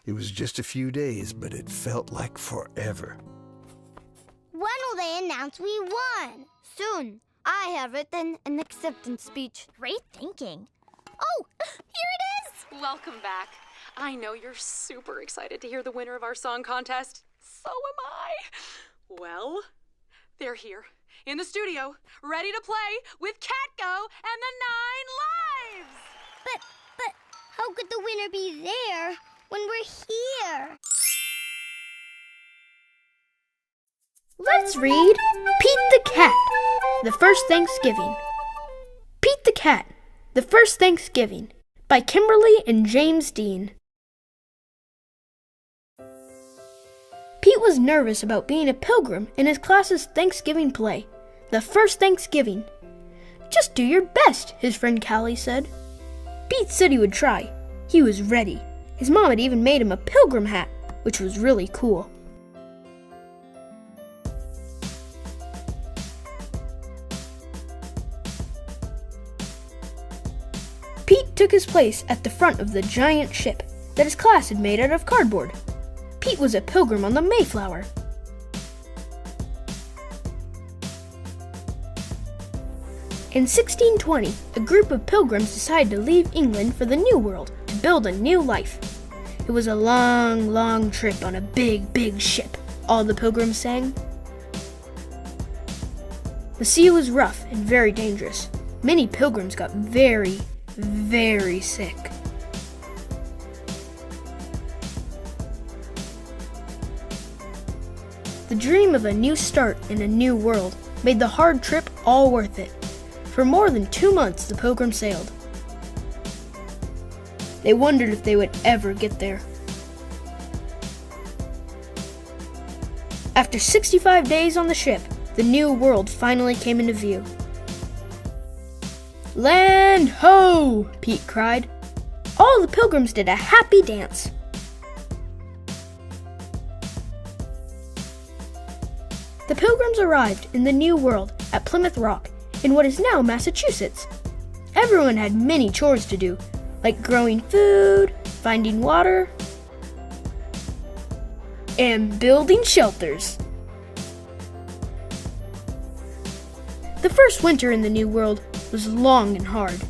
It was just a few days, but it felt like forever. When will they announce we won? Soon. I have written an acceptance speech. Great thinking. Oh, here it is! Welcome back. I know you're super excited to hear the winner of our song contest. So am I. Well, they're here in the studio, ready to play with Catgo and the 9 Lives. But how could the winner be there when we're here? Let's read Pete the Cat, The First Thanksgiving. Pete the Cat, The First Thanksgiving, by Kimberly and James Dean. Pete was nervous about being a pilgrim in his class's Thanksgiving play, The First Thanksgiving. Just do your best, his friend Callie said. Pete said he would try. He was ready. His mom had even made him a pilgrim hat, which was really cool. Pete took his place at the front of the giant ship that his class had made out of cardboard. Pete was a pilgrim on the Mayflower. In 1620, a group of pilgrims decided to leave England for the New World to build a new life. It was a long, long trip on a big, big ship, all the pilgrims sang. The sea was rough and very dangerous. Many pilgrims got very, very sick. The dream of a new start in a new world made the hard trip all worth it. For more than 2 months, the pilgrims sailed. They wondered if they would ever get there. After 65 days on the ship, the new world finally came into view. "Land ho!" Pete cried. All the pilgrims did a happy dance. The pilgrims arrived in the New World at Plymouth Rock, in what is now Massachusetts. Everyone had many chores to do, like growing food, finding water, and building shelters. The first winter in the New World was long and hard.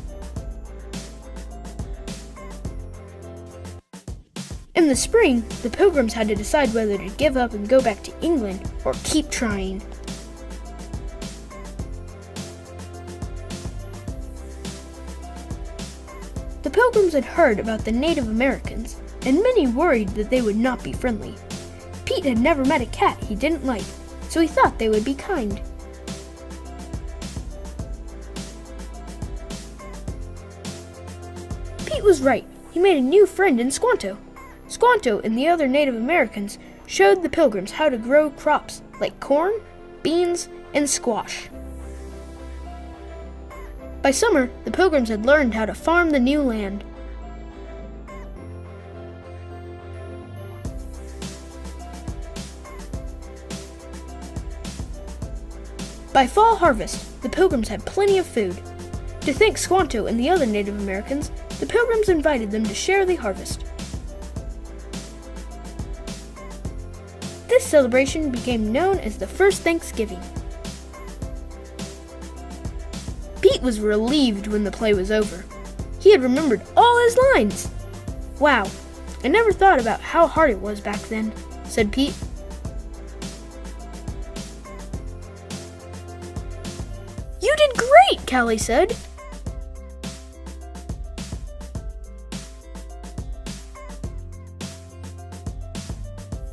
In the spring, the pilgrims had to decide whether to give up and go back to England or keep trying. The pilgrims had heard about the Native Americans, and many worried that they would not be friendly. Pete had never met a cat he didn't like, so he thought they would be kind. Pete was right. He made a new friend in Squanto. Squanto and the other Native Americans showed the pilgrims how to grow crops like corn, beans, and squash. By summer, the pilgrims had learned how to farm the new land. By fall harvest, the pilgrims had plenty of food. To thank Squanto and the other Native Americans, the pilgrims invited them to share the harvest. This celebration became known as the First Thanksgiving. Pete was relieved when the play was over. He had remembered all his lines. "Wow, I never thought about how hard it was back then," said Pete. "You did great," Callie said.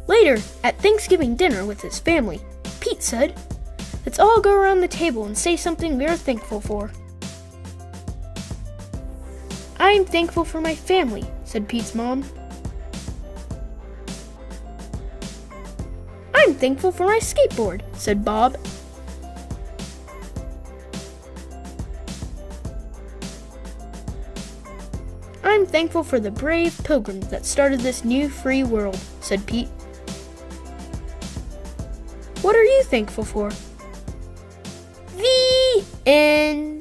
Later, at Thanksgiving dinner with his family, Pete said, "Let's all go around the table and say something we are thankful for." "I am thankful for my family," said Pete's mom. "I'm thankful for my skateboard," said Bob. "I'm thankful for the brave pilgrims that started this new free world," said Pete. "What are you thankful for?" The end.